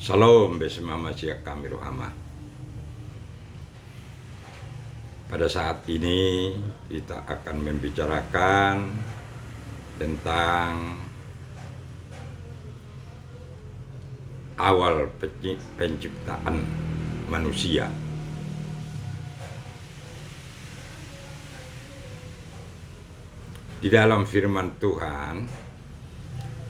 Shalom bersama Masya kami Rohama. Pada saat ini kita akan membicarakan tentang awal penciptaan manusia. Di dalam firman Tuhan,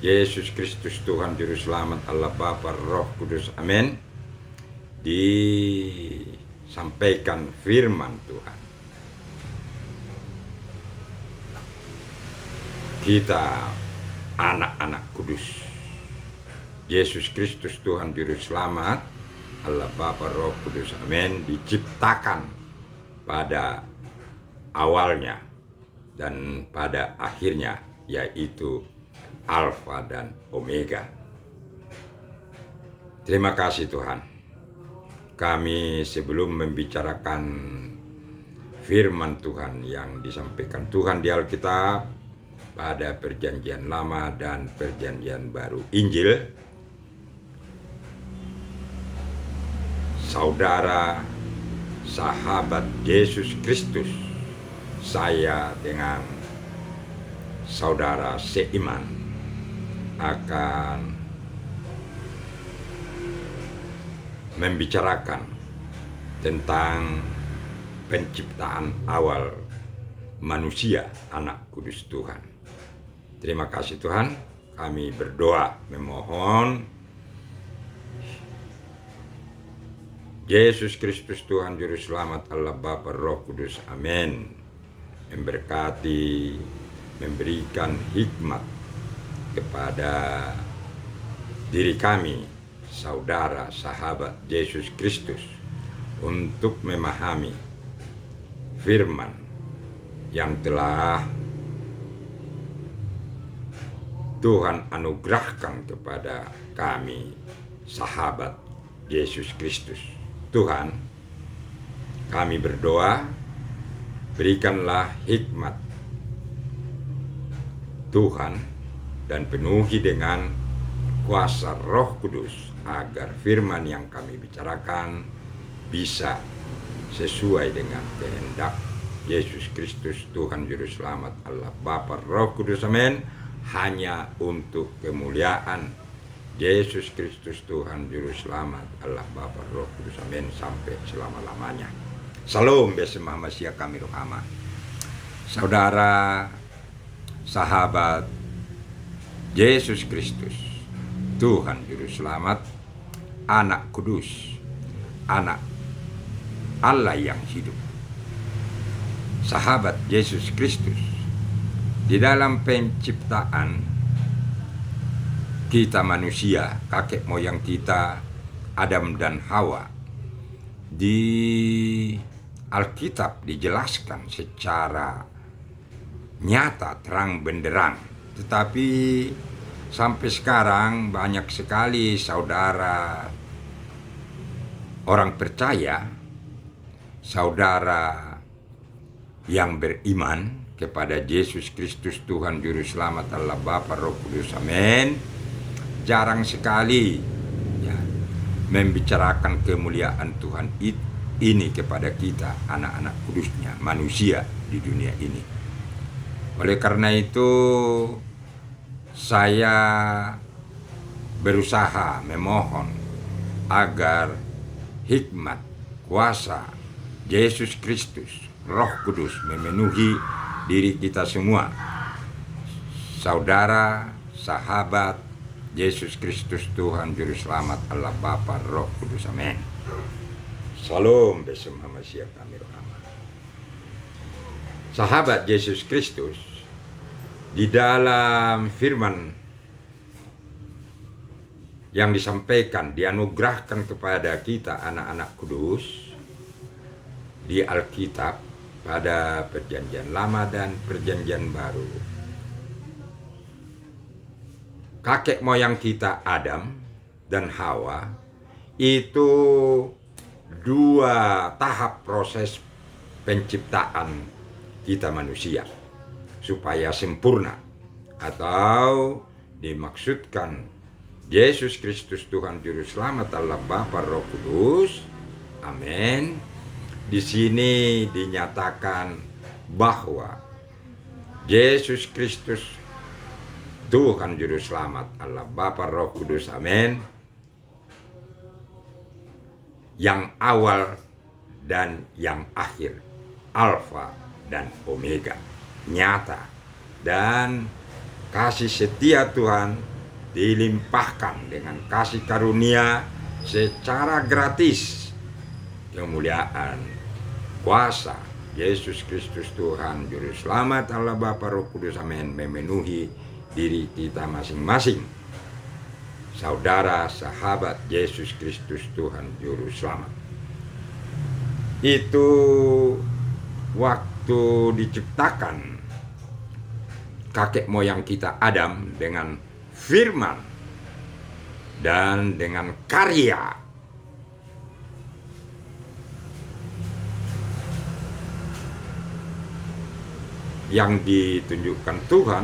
Yesus Kristus Tuhan Juru Selamat Allah Bapa Roh Kudus, amin, disampaikan firman Tuhan. Kita anak-anak kudus. Yesus Kristus Tuhan Juru Selamat Allah Bapa Roh Kudus, amin, diciptakan pada awalnya dan pada akhirnya, yaitu Alfa dan Omega. Terima kasih Tuhan. Kami sebelum membicarakan firman Tuhan yang disampaikan Tuhan di Alkitab pada Perjanjian Lama dan Perjanjian Baru Injil, saudara sahabat Yesus Kristus, saya dengan saudara seiman akan membicarakan tentang penciptaan awal manusia, anak kudus Tuhan. Terima kasih Tuhan, kami berdoa memohon Yesus Kristus Tuhan Juru Selamat Allah Bapa Roh Kudus, amin, memberkati, memberikan hikmat kepada diri kami, saudara sahabat Yesus Kristus, untuk memahami firman yang telah Tuhan anugerahkan kepada kami, sahabat Yesus Kristus. Tuhan, kami berdoa, berikanlah hikmat Tuhan dan penuhi dengan kuasa Roh Kudus agar firman yang kami bicarakan bisa sesuai dengan kehendak Yesus Kristus Tuhan Juru Selamat Allah Bapa Roh Kudus, amin, hanya untuk kemuliaan Yesus Kristus Tuhan Juru Selamat Allah Bapa Roh Kudus, amin, sampai selama-lamanya. Salam bersama Masya kami Rohama. Saudara sahabat Yesus Kristus Tuhan Juru Selamat, anak kudus, anak Allah yang hidup, sahabat Yesus Kristus, di dalam penciptaan kita manusia, kakek moyang kita Adam dan Hawa, di Alkitab dijelaskan secara nyata, terang benderang. Tetapi sampai sekarang banyak sekali saudara orang percaya, saudara yang beriman kepada Yesus Kristus Tuhan Juru Selamat Allah Bapa Roh Kudus, amin, jarang sekali ya, membicarakan kemuliaan Tuhan ini kepada kita, anak-anak kudusnya, manusia di dunia ini. Oleh karena itu, saya berusaha memohon agar hikmat, kuasa Yesus Kristus, Roh Kudus memenuhi diri kita semua, saudara, sahabat Yesus Kristus Tuhan Juru Selamat Allah Bapa Roh Kudus, amin. Salam bersama Masya kami Rohama. Sahabat Yesus Kristus, di dalam firman yang disampaikan, dianugerahkan kepada kita anak-anak kudus di Alkitab pada Perjanjian Lama dan Perjanjian Baru. Kakek moyang kita Adam dan Hawa itu dua tahap proses penciptaan kita manusia supaya sempurna, atau dimaksudkan Yesus Kristus Tuhan Juru Selamat, Allah Bapa, Roh Kudus. Amin. Di sini dinyatakan bahwa Yesus Kristus Tuhan Juru Selamat, Allah Bapa, Roh Kudus. Amin. Yang awal dan yang akhir, Alfa dan Omega, nyata, dan kasih setia Tuhan dilimpahkan dengan kasih karunia secara gratis. Kemuliaan, kuasa Yesus Kristus Tuhan Juru Selamat, Allah Bapa, Roh Kudus. Amin. Memenuhi diri kita masing-masing. Saudara, sahabat Yesus Kristus Tuhan Juru Selamat. Itu waktu diciptakan kakek moyang kita Adam dengan firman dan dengan karya yang ditunjukkan Tuhan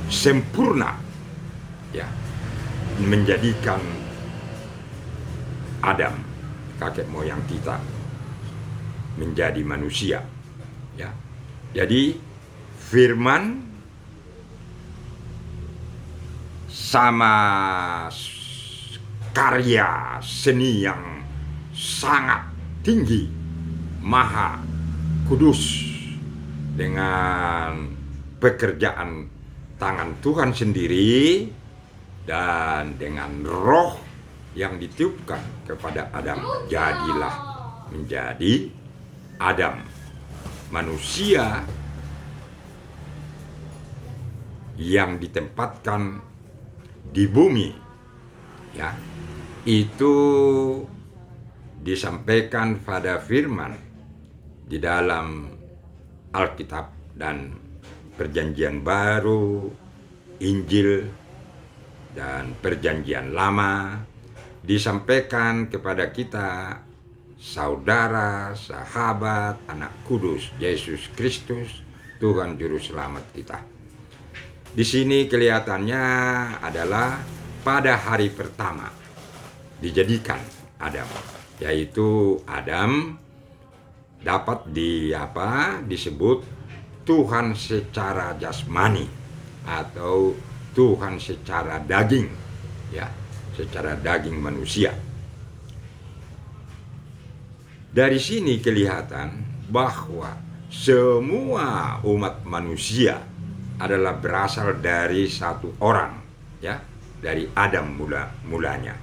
sempurna, ya, menjadikan Adam, kakek moyang kita, menjadi manusia, ya. Jadi firman sama karya seni yang sangat tinggi, maha kudus, dengan pekerjaan tangan Tuhan sendiri dan dengan roh yang ditiupkan kepada Adam, jadilah menjadi Adam, manusia yang ditempatkan di bumi, ya. Itu disampaikan pada firman di dalam Alkitab dan Perjanjian Baru, Injil dan Perjanjian Lama, disampaikan kepada kita, saudara, sahabat, anak kudus Yesus Kristus Tuhan Juru Selamat kita. Di sini kelihatannya adalah pada hari pertama dijadikan Adam, yaitu Adam dapat disebut Tuhan secara jasmani atau Tuhan secara daging, ya, secara daging manusia. Dari sini kelihatan bahwa semua umat manusia adalah berasal dari satu orang, ya, dari Adam mulanya.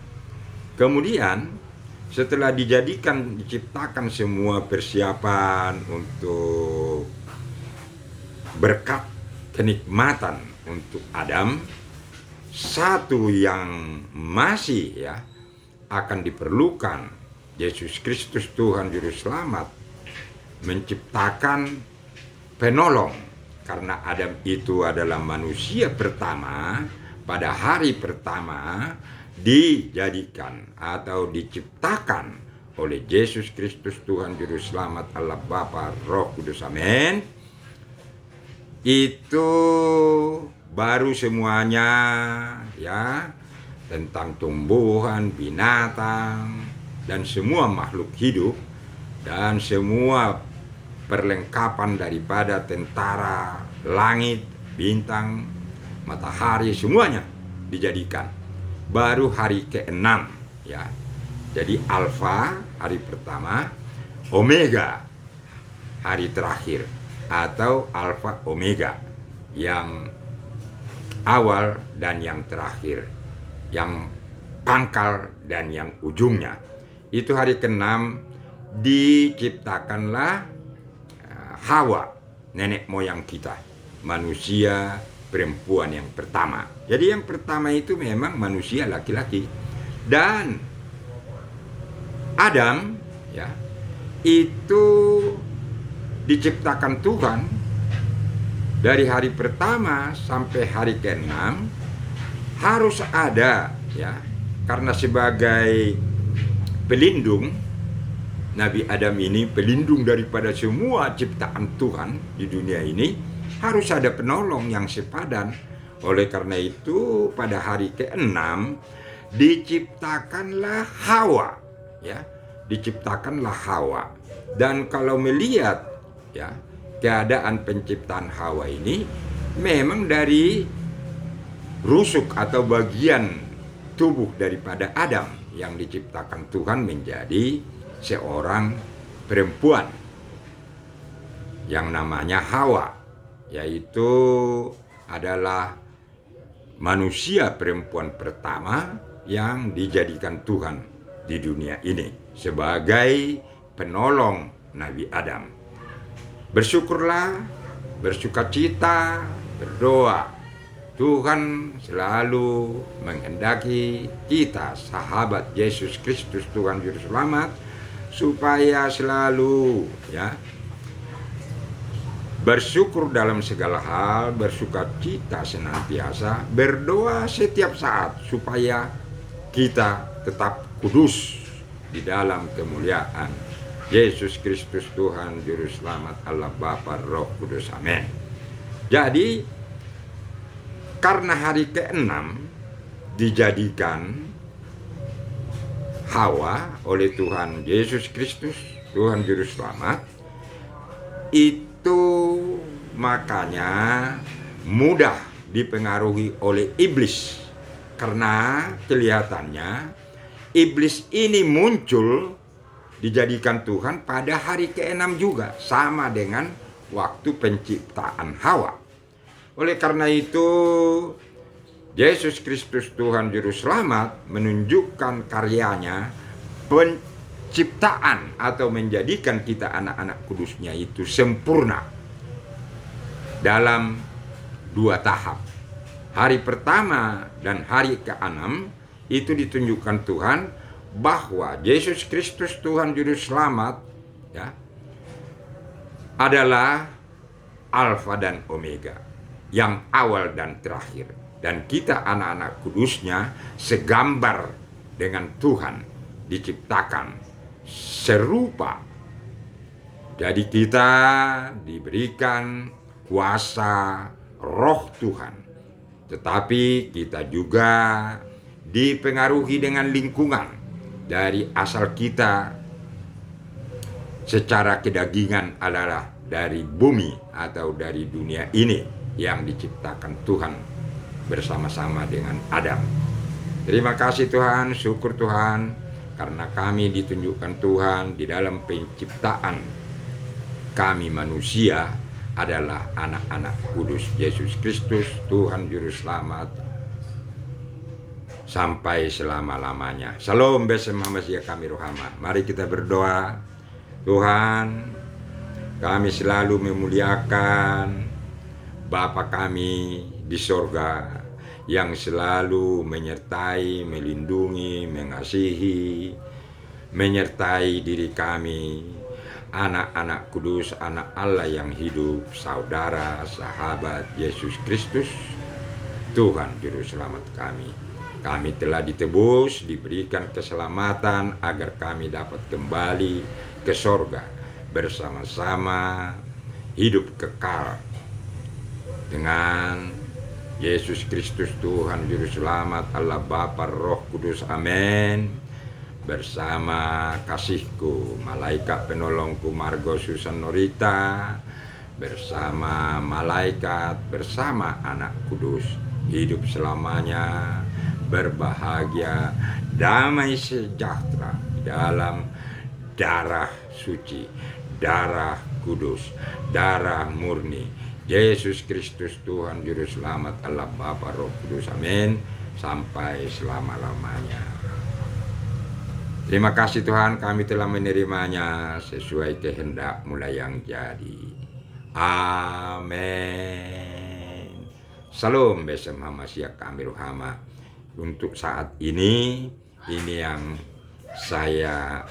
Kemudian setelah diciptakan semua persiapan untuk berkat kenikmatan untuk Adam, satu yang masih, ya, akan diperlukan Yesus Kristus Tuhan Juru Selamat menciptakan penolong. Karena Adam itu adalah manusia pertama, pada hari pertama dijadikan atau diciptakan oleh Yesus Kristus Tuhan Juru Selamat, Allah Bapa, Roh Kudus. Amin. Itu baru semuanya, ya, tentang tumbuhan, binatang, dan semua makhluk hidup, dan semua perlengkapan daripada tentara, langit, bintang, matahari, semuanya dijadikan baru hari ke-6, ya. Jadi Alfa hari pertama, Omega hari terakhir, atau Alfa Omega, yang awal dan yang terakhir, yang pangkal dan yang ujungnya. Itu hari ke-6 diciptakanlah Hawa, nenek moyang kita, manusia perempuan yang pertama. Jadi yang pertama itu memang manusia laki-laki, dan Adam, ya, itu diciptakan Tuhan dari hari pertama sampai hari ke-6 harus ada, ya, karena sebagai pelindung, Nabi Adam ini pelindung daripada semua ciptaan Tuhan di dunia ini, harus ada penolong yang sepadan Oleh karena itu pada hari ke-6 diciptakanlah Hawa, ya, diciptakanlah Hawa. Dan kalau melihat, ya, keadaan penciptaan Hawa ini memang dari rusuk atau bagian tubuh daripada Adam yang diciptakan Tuhan menjadi seorang perempuan yang namanya Hawa, yaitu adalah manusia perempuan pertama yang dijadikan Tuhan di dunia ini sebagai penolong Nabi Adam. Bersyukurlah, bersukacita, berdoa. Tuhan selalu menghendaki kita, sahabat Yesus Kristus Tuhan Juru Selamat, supaya selalu, ya, bersyukur dalam segala hal, bersukacita senantiasa, berdoa setiap saat supaya kita tetap kudus di dalam kemuliaan Yesus Kristus Tuhan Juru Selamat, Allah Bapa, Roh Kudus. Amin. Jadi karena hari ke-6 dijadikan Hawa oleh Tuhan Yesus Kristus Tuhan Juru Selamat, itu makanya mudah dipengaruhi oleh iblis, karena kelihatannya iblis ini muncul dijadikan Tuhan pada hari ke-6 juga, sama dengan waktu penciptaan Hawa. Oleh karena itu Yesus Kristus Tuhan Juru Selamat menunjukkan karyanya penciptaan atau menjadikan kita anak-anak kudusnya itu sempurna dalam 2 tahap. Hari pertama dan hari ke-6 itu ditunjukkan Tuhan bahwa Yesus Kristus Tuhan Juru Selamat, ya, adalah Alfa dan Omega, yang awal dan terakhir. Dan kita anak-anak kudusnya segambar dengan Tuhan, diciptakan serupa. Jadi kita diberikan kuasa Roh Tuhan, tetapi kita juga dipengaruhi dengan lingkungan dari asal kita secara kedagingan adalah dari bumi atau dari dunia ini yang diciptakan Tuhan bersama-sama dengan Adam. Terima kasih Tuhan, syukur Tuhan, karena kami ditunjukkan Tuhan di dalam penciptaan kami manusia adalah anak-anak kudus Yesus Kristus Tuhan Juru Selamat sampai selama-lamanya. Shalom besem Hamasiya kami rohama. Mari kita berdoa. Tuhan, kami selalu memuliakan Bapa kami di sorga yang selalu menyertai, melindungi, mengasihi, menyertai diri kami, anak-anak kudus, anak Allah yang hidup, saudara, sahabat Yesus Kristus, Tuhan Juru Selamat kami. Kami telah ditebus, diberikan keselamatan agar kami dapat kembali ke sorga bersama-sama hidup kekal dengan Yesus Kristus Tuhan Juru Selamat, Allah Bapa, Roh Kudus. Amin. Bersama kasihku, malaikat penolongku Margo Susan Norita, bersama malaikat, bersama anak kudus, hidup selamanya, berbahagia, damai sejahtera di dalam darah suci, darah kudus, darah murni Yesus Kristus Tuhan Juru Selamat, Allah Bapa, Roh Kudus. Amin. Sampai selama-lamanya. Terima kasih Tuhan, kami telah menerimanya sesuai kehendak-Mu yang jadi. Amin. Salam besem Hamasiya kami rohama. Untuk saat ini yang saya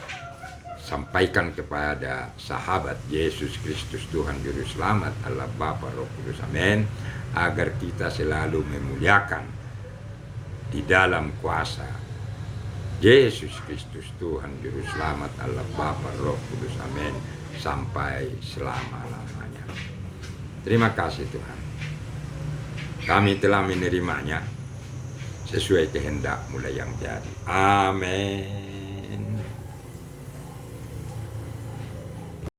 sampaikan kepada sahabat Yesus Kristus Tuhan Juru Selamat, Allah Bapa, Roh Kudus. Amin. Agar kita selalu memuliakan di dalam kuasa Yesus Kristus Tuhan Juru Selamat, Allah Bapa, Roh Kudus. Amin. Sampai selama-lamanya. Terima kasih Tuhan. Kami telah menerimanya sesuai kehendak-Mu yang jadi. Amin.